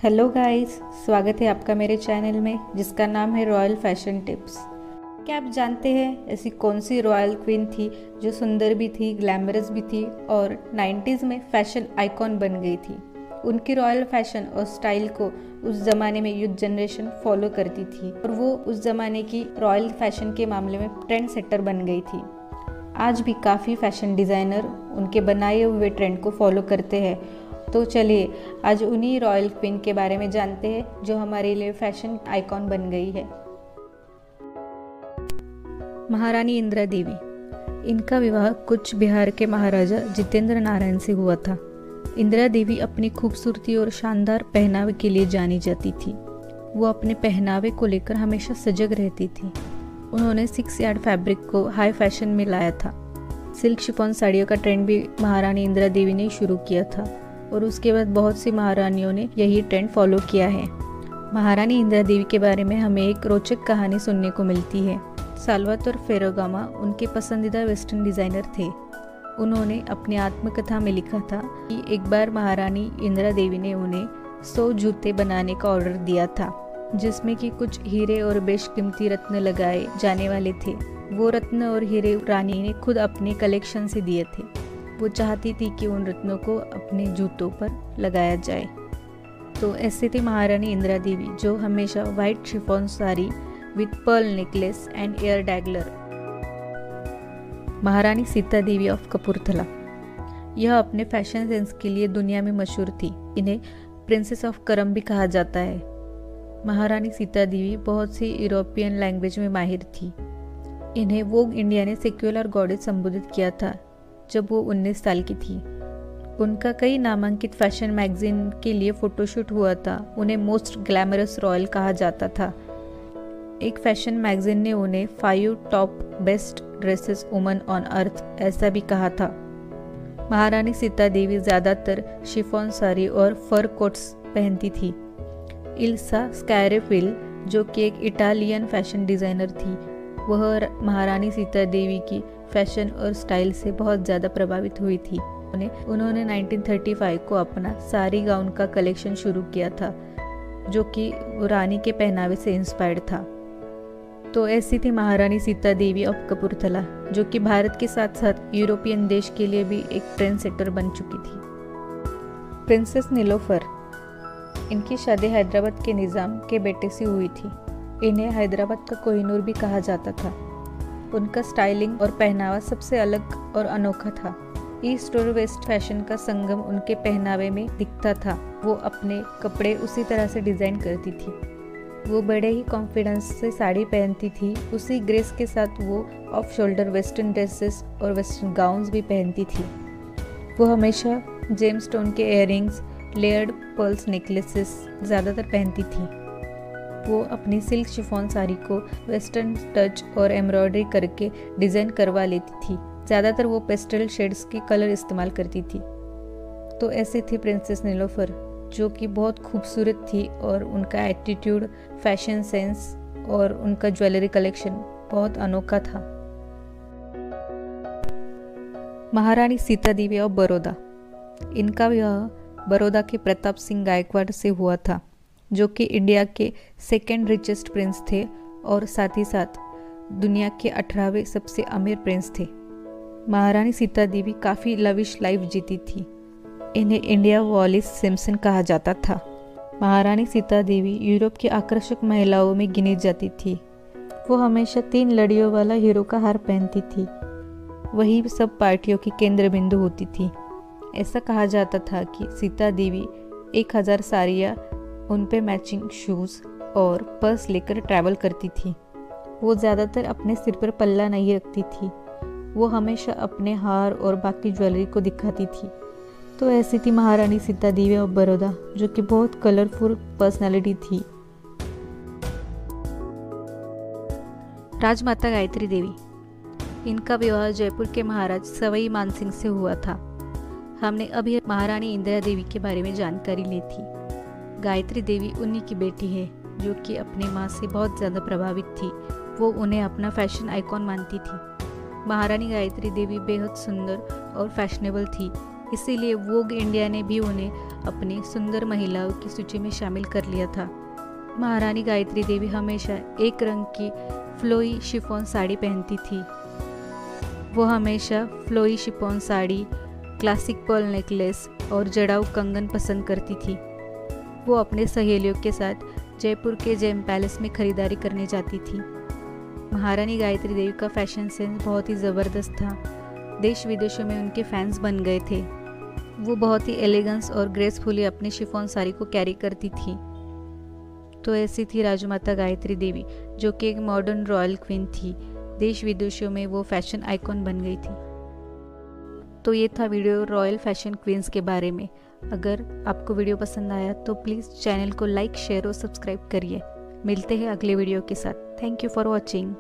Hello guys, स्वागत है आपका मेरे चैनल में जिसका नाम है रॉयल फैशन टिप्स। क्या आप जानते हैं ऐसी कौन सी रॉयल क्वीन थी जो सुंदर भी थी, ग्लैमरस भी थी और 90s में फैशन आइकॉन बन गई थी। उनकी रॉयल फैशन और स्टाइल को उस ज़माने में यूथ जनरेशन फॉलो करती थी और वो उस ज़माने की रॉयल फैशन के मामले में ट्रेंड सेटर बन गई थी। आज भी काफ़ी फैशन डिज़ाइनर उनके बनाए हुए ट्रेंड को फॉलो करते हैं। तो चलिए आज उन्हीं रॉयल क्वीन के बारे में जानते हैं जो हमारे लिए फैशन आइकॉन बन गई है। महारानी इंदिरा देवी। इनका विवाह कूच बिहार के महाराजा जितेंद्र नारायण से हुआ था। इंदिरा देवी अपनी खूबसूरती और शानदार पहनावे के लिए जानी जाती थी। वो अपने पहनावे को लेकर हमेशा सजग रहती थी। उन्होंने 6 यार्ड फैब्रिक को हाई फैशन में लाया था। सिल्क शिफॉन साड़ियों का ट्रेंड भी महारानी इंदिरा देवी ने शुरू किया था और उसके बाद बहुत सी महारानियों ने यही ट्रेंड फॉलो किया है। महारानी इंदिरा देवी के बारे में हमें एक रोचक कहानी सुनने को मिलती है। साल्वातोर फेरागामा उनके पसंदीदा वेस्टर्न डिज़ाइनर थे। उन्होंने अपनी आत्मकथा में लिखा था कि एक बार महारानी इंदिरा देवी ने उन्हें 100 जूते बनाने का ऑर्डर दिया था, जिसमें कि कुछ हीरे और बेशकीमती रत्न लगाए जाने वाले थे। वो रत्न और हीरे रानी ने खुद अपने कलेक्शन से दिए थे। वो चाहती थी कि उन रत्नों को अपने जूतों पर लगाया जाए। तो ऐसे थी महारानी इंदिरा देवी, जो हमेशा white chiffon sari with pearl necklace and ear dangler. Maharani Sita Devi of Kapurthala. यह अपने फैशन सेंस के लिए दुनिया में मशहूर थी। इन्हें प्रिंसेस ऑफ करम भी कहा जाता है। महारानी सीता देवी बहुत सी यूरोपियन लैंग्वेज में माहिर थी। इन्हें वोग इंडिया ने सेक्युलर गॉडेस संबोधित किया था जब वो 19 साल की थी। उनका कई नामांकित फैशन मैगजीन के लिए फोटोशूट हुआ था। उन्हें मोस्ट ग्लैमरस रॉयल कहा जाता था। एक फैशन मैगजीन ने उन्हें 5 top best dresses woman on earth ऐसा भी कहा था। महारानी सीता देवी ज़्यादातर शिफॉन साड़ी और फर कोट्स पहनती थी। इल्सा स्कैरेफिल, जो कि एक इटालियन फैशन डिज़ाइनर थी, वह महारानी सीता देवी की फैशन और स्टाइल से बहुत ज़्यादा प्रभावित हुई थी। उन्होंने 1935 को अपना साड़ी गाउन का कलेक्शन शुरू किया था, जो कि रानी के पहनावे से इंस्पायर्ड था। तो ऐसी थी महारानी सीता देवी ऑफ कपूरथला, जो कि भारत के साथ साथ यूरोपियन देश के लिए भी एक ट्रेंड सेटर बन चुकी थी। प्रिंसेस नीलोफर। इनकी शादी हैदराबाद के निज़ाम के बेटे से हुई थी। इन्हें हैदराबाद का कोहिनूर भी कहा जाता था। उनका स्टाइलिंग और पहनावा सबसे अलग और अनोखा था। ईस्ट और वेस्ट फैशन का संगम उनके पहनावे में दिखता था। वो अपने कपड़े उसी तरह से डिज़ाइन करती थी। वो बड़े ही कॉन्फिडेंस से साड़ी पहनती थी। उसी ग्रेस के साथ वो ऑफ शोल्डर वेस्टर्न ड्रेसेस और वेस्टर्न गाउन्स भी पहनती थी। वो हमेशा जेम स्टोन के इयररिंग्स, लेयर्ड पर्ल्स नेकलेसेस ज़्यादातर पहनती थी। वो अपनी सिल्क शिफॉन साड़ी को वेस्टर्न टच और एम्ब्रॉयडरी करके डिज़ाइन करवा लेती थी। ज़्यादातर वो पेस्टल शेड्स के कलर इस्तेमाल करती थी। तो ऐसे थी प्रिंसेस नीलोफर, जो कि बहुत खूबसूरत थी और उनका एटीट्यूड, फैशन सेंस और उनका ज्वेलरी कलेक्शन बहुत अनोखा था। महारानी सीता देवी ऑफ बड़ौदा। इनका विवाह बड़ौदा के प्रताप सिंह गायकवाड़ से हुआ था, जो कि इंडिया के सेकेंड रिचेस्ट प्रिंस थे और साथ ही साथ दुनिया के 18वें सबसे अमीर प्रिंस थे। महारानी सीता देवी काफ़ी लविश लाइफ जीती थी। इन्हें इंडिया वॉलिस सिम्पसन कहा जाता था। महारानी सीता देवी यूरोप की आकर्षक महिलाओं में गिनी जाती थी। वो हमेशा 3 लड़ियों वाला हीरो का हार पहनती थी। वही सब पार्टियों की केंद्र बिंदु होती थी। ऐसा कहा जाता था कि सीता देवी 1000 साड़ियाँ, उन पे मैचिंग शूज़ और पर्स लेकर ट्रैवल करती थी। वो ज़्यादातर अपने सिर पर पल्ला नहीं रखती थी। वो हमेशा अपने हार और बाकी ज्वेलरी को दिखाती थी। तो ऐसी थी महारानी सीता देवी ऑफ बड़ौदा, जो कि बहुत कलरफुल पर्सनालिटी थी। राजमाता गायत्री देवी। इनका विवाह जयपुर के महाराज सवाई मानसिंह से हुआ था। हमने अभी महारानी इंदिरा देवी के बारे में जानकारी ली थी। गायत्री देवी उन्हीं की बेटी है, जो कि अपनी माँ से बहुत ज़्यादा प्रभावित थी। वो उन्हें अपना फैशन आइकॉन मानती थी। महारानी गायत्री देवी बेहद सुंदर और फैशनेबल थी। इसीलिए वोग इंडिया ने भी उन्हें अपनी सुंदर महिलाओं की सूची में शामिल कर लिया था। महारानी गायत्री देवी हमेशा एक रंग की फ्लोई शिफॉन साड़ी पहनती थी। वो हमेशा flowy chiffon sari, classic pearl necklace और जड़ाऊ कंगन पसंद करती थी। वो अपने सहेलियों के साथ जयपुर के जेम पैलेस में खरीदारी करने जाती थी। महारानी गायत्री देवी का फैशन सेंस बहुत ही ज़बरदस्त था। देश विदेशों में उनके फैंस बन गए थे। वो बहुत ही एलिगेंस और ग्रेसफुली अपनी शिफॉन साड़ी को कैरी करती थी। तो ऐसी थी राजमाता गायत्री देवी, जो कि एक मॉडर्न रॉयल क्वीन थी। देश विदेशों में वो फैशन आइकॉन बन गई थी। तो ये था वीडियो रॉयल फैशन क्वींस के बारे में। अगर आपको वीडियो पसंद आया तो प्लीज़ चैनल को लाइक, शेयर और सब्सक्राइब करिए। मिलते हैं अगले वीडियो के साथ। Thank you for watching.